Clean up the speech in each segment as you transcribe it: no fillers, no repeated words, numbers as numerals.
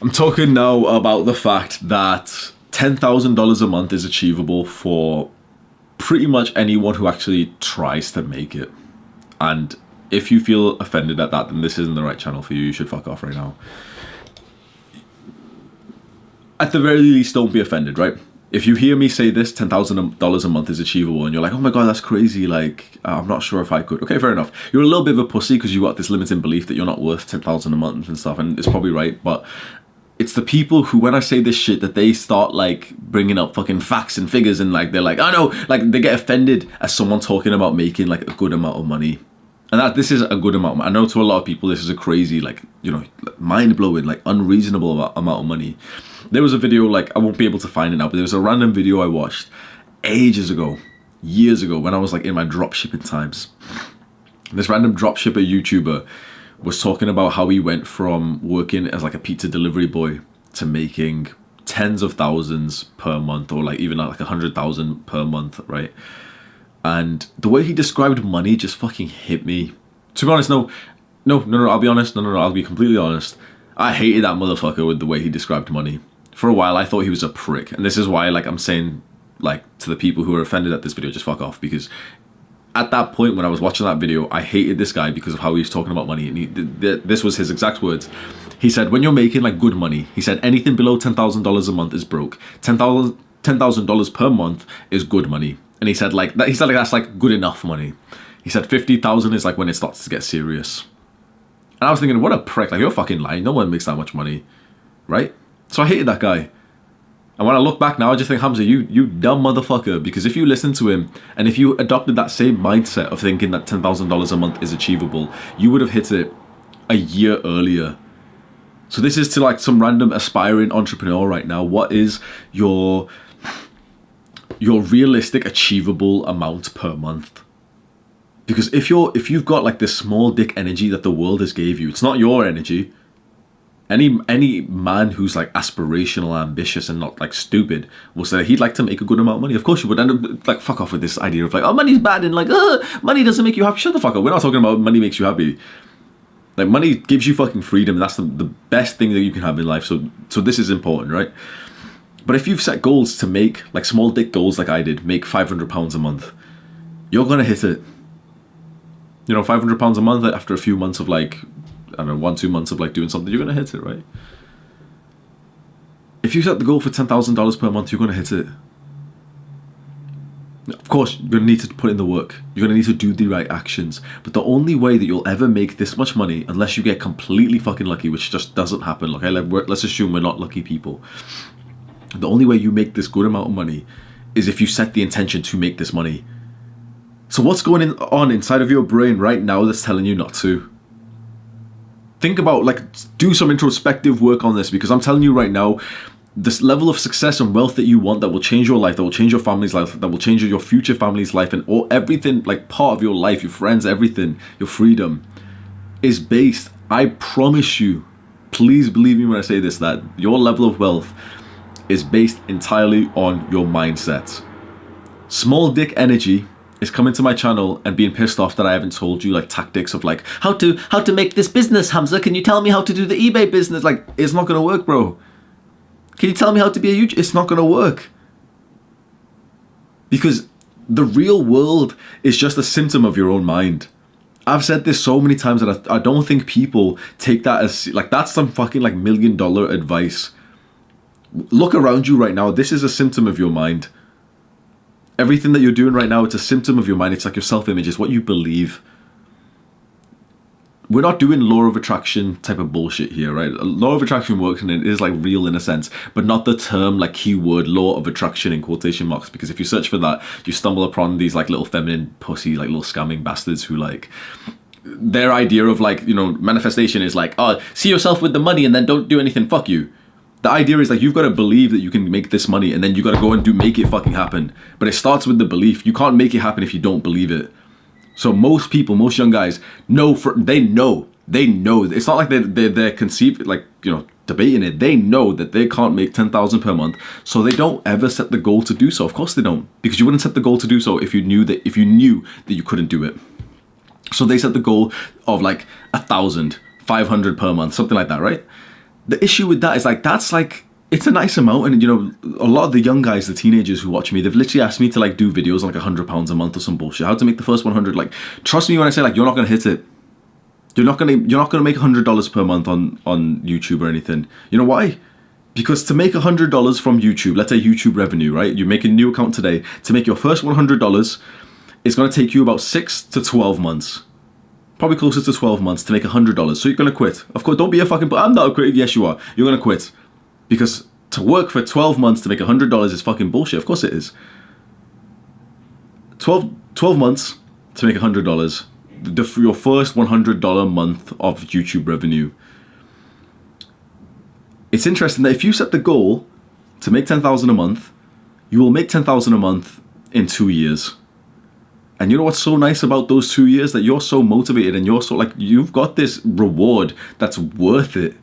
I'm talking now about the fact that $10,000 a month is achievable for pretty much anyone who actually tries to make it. And if you feel offended at that, then this isn't the right channel for you. You should fuck off right now. At the very least, don't be offended, right? If you hear me say this, $10,000 a month is achievable, and you're like, oh my god, that's crazy, like, I'm not sure if I could. Okay, fair enough. You're a little bit of a pussy because you got this limiting belief that you're not worth $10,000 a month and stuff, and it's probably right, but it's the people who, when I say this shit, that they start, like, bringing up fucking facts and figures, and, like, they're like, oh no, like, they get offended as someone talking about making, like, a good amount of money. And that this is a good amount. I know to a lot of people this is a crazy, like, you know, mind-blowing, like, unreasonable amount of money. There was a video, like, I won't be able to find it now, but there was a random video I watched ages ago, years ago, when I was, like, in my dropshipping times. This random dropshipper YouTuber was talking about how he went from working as, like, a pizza delivery boy to making tens of thousands per month, or, like, even, like, 100,000 per month, right? And the way he described money just fucking hit me. To be honest, no, I'll be honest. No, I'll be completely honest. I hated that motherfucker with the way he described money. For a while, I thought he was a prick. And this is why, like, I'm saying, like, to the people who are offended at this video, just fuck off. Because at that point, when I was watching that video, I hated this guy because of how he was talking about money. And this was his exact words. He said, when you're making, like, good money, he said, anything below $10,000 a month is broke. $10,000 per month is good money. And he said, like, that's, like, good enough money. He said 50,000 is, like, when it starts to get serious. And I was thinking, what a prick. Like, you're fucking lying. No one makes that much money. Right? So I hated that guy. And when I look back now, I just think, Hamza, you dumb motherfucker. Because if you listen to him, and if you adopted that same mindset of thinking that $10,000 a month is achievable, you would have hit it a year earlier. So this is to, like, some random aspiring entrepreneur right now. What is your realistic achievable amount per month? Because if you've got, like, this small dick energy that the world has gave you, it's not your energy. Any man who's, like, aspirational, ambitious, and not, like, stupid will say he'd like to make a good amount of money. Of course you would. And, like, fuck off with this idea of, like, oh, money's bad, and, like, money doesn't make you happy. Shut the fuck up. We're not talking about money makes you happy. Like, money gives you fucking freedom, and that's the best thing that you can have in life. So this is important, right? But if you've set goals to make, like, small dick goals like I did, make £500 a month, you're going to hit it. You know, £500 a month after a few months of, like, I don't know, 1-2 months of, like, doing something, you're going to hit it, right? If you set the goal for $10,000 per month, you're going to hit it. Of course, you're going to need to put in the work. You're going to need to do the right actions. But the only way that you'll ever make this much money, unless you get completely fucking lucky, which just doesn't happen, okay? Let's assume we're not lucky people. The only way you make this good amount of money is if you set the intention to make this money. So what's going on inside of your brain right now that's telling you not to? Think about, like, do some introspective work on this, because I'm telling you right now, this level of success and wealth that you want, that will change your life, that will change your family's life, that will change your future family's life, and all everything, like, part of your life, your friends, everything, your freedom, is based, I promise you, please believe me when I say this, that your level of wealth is based entirely on your mindset. Small dick energy is coming to my channel and being pissed off that I haven't told you, like, tactics of, like, how to make this business, Hamza. Can you tell me how to do the eBay business? Like, it's not gonna work, bro. Can you tell me how to be a YouTuber? It's not gonna work. Because the real world is just a symptom of your own mind. I've said this so many times that I don't think people take that as, like, that's some fucking, like, $1 million advice. Look around you right now. This is a symptom of your mind. Everything that you're doing right now, it's a symptom of your mind. It's like your self-image. It's what you believe. We're not doing law of attraction type of bullshit here, right? Law of attraction works and it is, like, real in a sense, but not the term, like, keyword law of attraction in quotation marks, because if you search for that, you stumble upon these, like, little feminine pussy, like, little scamming bastards who, like, their idea of, like, you know, manifestation is like, oh, see yourself with the money and then don't do anything, fuck you. The idea is, like, you've got to believe that you can make this money, and then you got to go and make it fucking happen. But it starts with the belief. You can't make it happen if you don't believe it. So most people, most young guys they know. It's not like they're conceived, like, you know, debating it. They know that they can't make 10,000 per month, so they don't ever set the goal to do so. Of course they don't, because you wouldn't set the goal to do so if you knew that you couldn't do it. So they set the goal of, like, 1,500 per month, something like that, right? The issue with that is like, that's like, it's a nice amount. And, you know, a lot of the young guys, the teenagers who watch me, they've literally asked me to like do videos on like £100 a month or some bullshit. How to make the first 100. Like, trust me when I say like, you're not going to hit it. You're not going to make $100 per month on YouTube or anything. You know why? Because to make $100 from YouTube, let's say YouTube revenue, right? You make a new account today. To make your first $100, it's going to take you about 6 to 12 months. Probably closer to 12 months to make $100. So you're going to quit. Of course, don't be a fucking... I'm not a critic. Yes, you are. You're going to quit. Because to work for 12 months to make $100 is fucking bullshit. Of course it is. 12 months to make $100. Your first $100 month of YouTube revenue. It's interesting that if you set the goal to make $10,000 a month, you will make $10,000 a month in 2 years. And you know what's so nice about those 2 years? That you're so motivated and you're so like, you've got this reward that's worth it.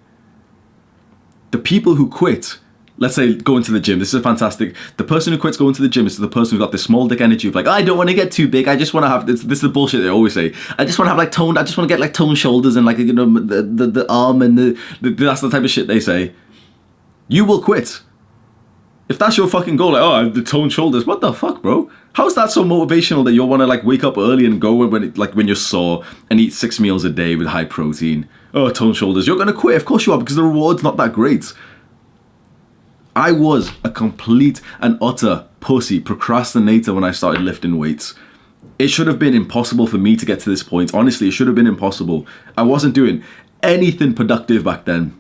The people who quit, let's say going to the gym, this is fantastic. The person who quits going to the gym is the person who got this small dick energy of like, I don't want to get too big. I just want to have this is the bullshit they always say. I just want to have like toned, I just want to get like toned shoulders and like, you know, the arm and the that's the type of shit they say. You will quit. If that's your fucking goal, like, oh, I have the toned shoulders, what the fuck, bro? How's that so motivational that you'll want to like wake up early and go when you're sore and eat 6 meals a day with high protein? Oh, toned shoulders. You're going to quit. Of course you are, because the reward's not that great. I was a complete and utter pussy procrastinator when I started lifting weights. It should have been impossible for me to get to this point. Honestly, it should have been impossible. I wasn't doing anything productive back then.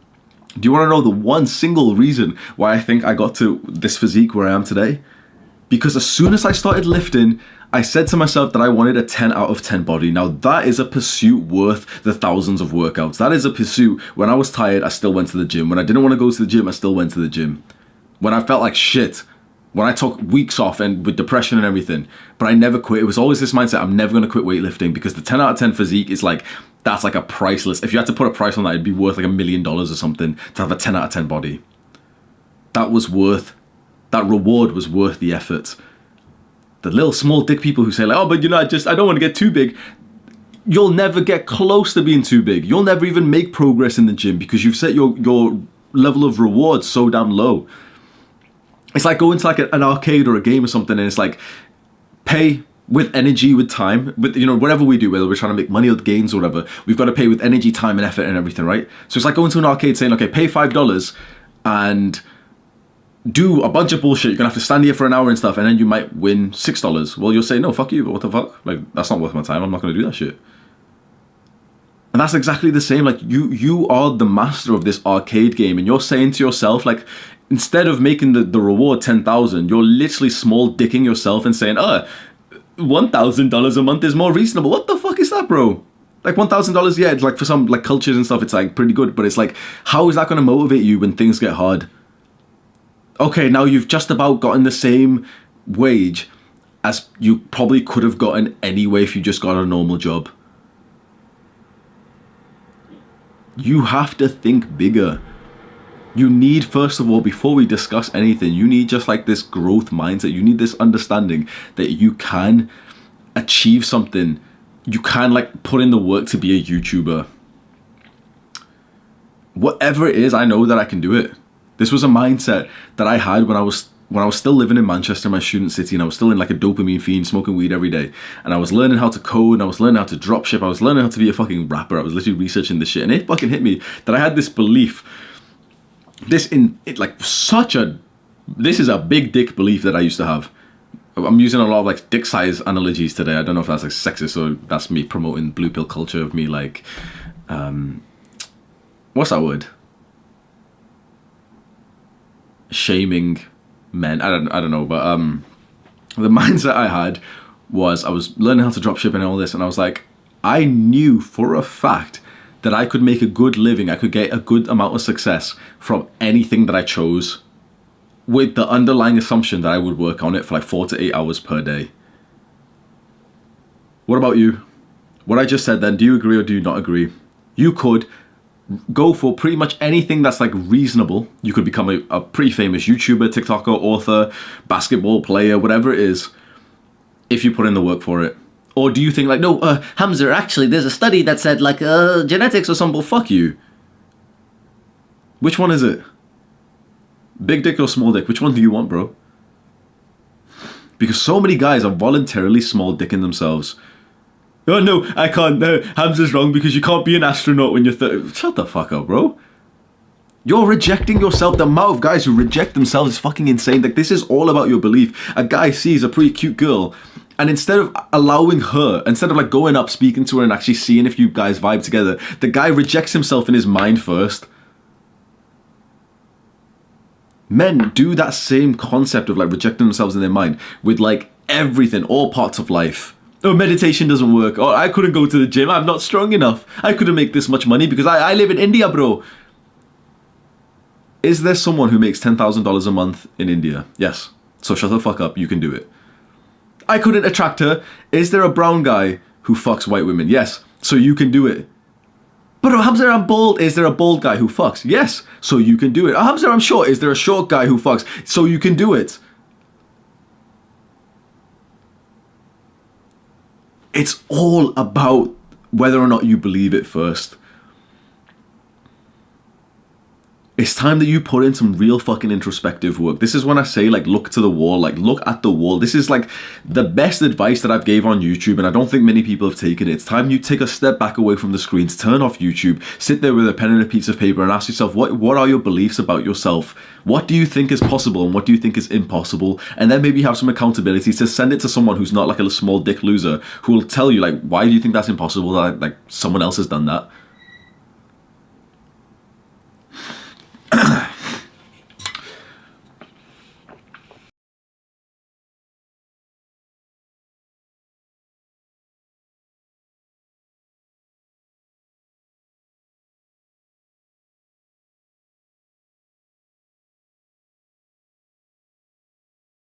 Do you want to know the one single reason why I think I got to this physique where I am today? Because as soon as I started lifting, I said to myself that I wanted a 10 out of 10 body. Now that is a pursuit worth the thousands of workouts. That is a pursuit. When I was tired, I still went to the gym. When I didn't want to go to the gym, I still went to the gym. When I felt like shit, when I took weeks off and with depression and everything, but I never quit. It was always this mindset, I'm never going to quit weightlifting, because the 10 out of 10 physique is like, that's like a priceless. If you had to put a price on that, it'd be worth like $1 million or something to have a 10 out of 10 body. That reward was worth the effort. The little small dick people who say like, oh, but you know, I don't want to get too big. You'll never get close to being too big. You'll never even make progress in the gym because you've set your level of reward so damn low. It's like going to like an arcade or a game or something, and it's like pay with energy, with time, with, you know, whatever we do, whether we're trying to make money or gains or whatever, we've got to pay with energy, time and effort and everything, right? So it's like going to an arcade saying, okay, pay $5 and do a bunch of bullshit. You're gonna have to stand here for an hour and stuff, and then you might win $6. Well, you'll say, no, fuck you, but what the fuck? Like, that's not worth my time. I'm not gonna do that shit. And that's exactly the same. Like, you are the master of this arcade game, and you're saying to yourself, like, instead of making the reward 10,000, you're literally small dicking yourself and saying, $1,000 a month is more reasonable. What the fuck is that, bro? Like $1,000, yeah, it's like for some like cultures and stuff, it's like pretty good, but it's like, how is that going to motivate you when things get hard? Okay, now you've just about gotten the same wage as you probably could have gotten anyway if you just got a normal job. You have to think bigger. You need, first of all, before we discuss anything, you need just like this growth mindset. You need this understanding that you can achieve something. You can like put in the work to be a YouTuber. Whatever it is, I know that I can do it. This was a mindset that I had when I was still living in Manchester, my student city, and I was still in like a dopamine fiend, smoking weed every day. And I was learning how to code, and I was learning how to drop ship. I was learning how to be a fucking rapper. I was literally researching this shit, and it fucking hit me that I had this belief. This is a big dick belief that I used to have. I'm using a lot of like dick size analogies today. I don't know if that's like sexist or that's me promoting blue pill culture of me like, what's that word? Shaming men. I don't know, but the mindset I had was I was learning how to drop ship and all this, and I was like, I knew for a fact that I could make a good living, I could get a good amount of success from anything that I chose, with the underlying assumption that I would work on it for like 4 to 8 hours per day. What about you? What I just said then, do you agree or do you not agree? You could go for pretty much anything that's like reasonable. You could become a pretty famous YouTuber, TikToker, author, basketball player, whatever it is, if you put in the work for it. Or do you think like, no, Hamza, actually there's a study that said like genetics or something? Well, fuck you. Which one is it? Big dick or small dick? Which one do you want, bro? Because so many guys are voluntarily small dicking themselves. Oh no, I can't. Hamza's wrong because you can't be an astronaut when you're 30. Shut the fuck up, bro. You're rejecting yourself. The amount of guys who reject themselves is fucking insane. Like, this is all about your belief. A guy sees a pretty cute girl, and instead of allowing her, instead of like going up, speaking to her and actually seeing if you guys vibe together, the guy rejects himself in his mind first. Men do that same concept of like rejecting themselves in their mind with like everything, all parts of life. Oh, meditation doesn't work. Oh, I couldn't go to the gym. I'm not strong enough. I couldn't make this much money because I live in India, bro. Is there someone who makes $10,000 a month in India? Yes. So shut the fuck up. You can do it. I couldn't attract her. Is there a brown guy who fucks white women? Yes. So you can do it. But Hamza, I'm bald. Is there a bald guy who fucks? Yes. So you can do it. Hamza, I'm short. Is there a short guy who fucks? So you can do it. It's all about whether or not you believe it first. It's time that you put in some real fucking introspective work. This is when I say, like, look to the wall, like, look at the wall. This is, like, the best advice that I've gave on YouTube, and I don't think many people have taken it. It's time you take a step back away from the screens, turn off YouTube, sit there with a pen and a piece of paper and ask yourself, what are your beliefs about yourself? What do you think is possible and what do you think is impossible? And then maybe have some accountability to send it to someone who's not like a small dick loser who will tell you, like, why do you think that's impossible? Like someone else has done that.